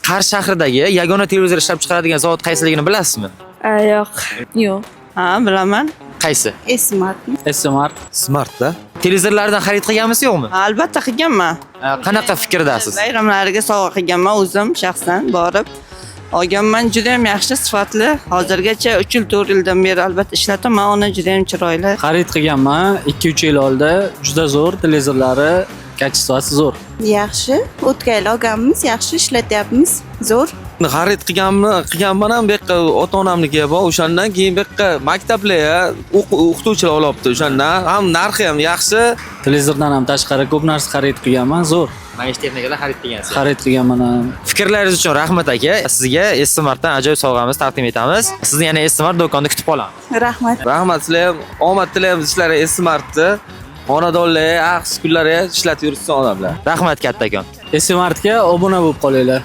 Qarshi shahridagi yagona televizor ishlab chiqaradigan zavod qaysiligini bilasizmi? Yo'q. Yo'q. Ha, bilaman. Qaysi? Smart. Smart. Smartda. Televizorlardan xarid qilganmisiz yo'qmi? Albatta qilganman. Qanaqa fikrdasiz? Bayramlariga sovg'a qilganman o'zim shaxsan borib. Olganman, juda ham yaxshi, sifatli. Hozirgacha 3 yil, 4 yildan beri albatta ishlataman, uni juda ham chiroyli. Xarid qilganman 2-3 yil oldin. Juda zo'r, televizorlari kачествоsi zo'r. Yaxshi. O'tgan yil olganmiz, yaxshi ishlatyapmiz. Zo'r. Xarid qilganman ham bu yoqqa ota-onamnikiga bor. O'shandan keyin bu yoqqa maktablarga o'qituvchilar olyapti. O'shandan ham narxi ham yaxshi. Televizordan ham tashqari ko'p narsa xarid qilganman, zo'r. Maishiy texnikalar xarid qilgansiz. Xarid qilganman ham. Fikrlaringiz uchun rahmat aka. Sizga Smartdan ajoyib sovg'amizni taqdim etamiz. Sizni yana Smart do'konda kutib qolamiz. Rahmat. Rahmat sizlar ham omad tilaymiz ishlaringiz Smartni. Xonadonlar, axs kunlari ishlatib yursin odamlar. Rahmat kattakon. Smartga obuna bo'lib qolinglar.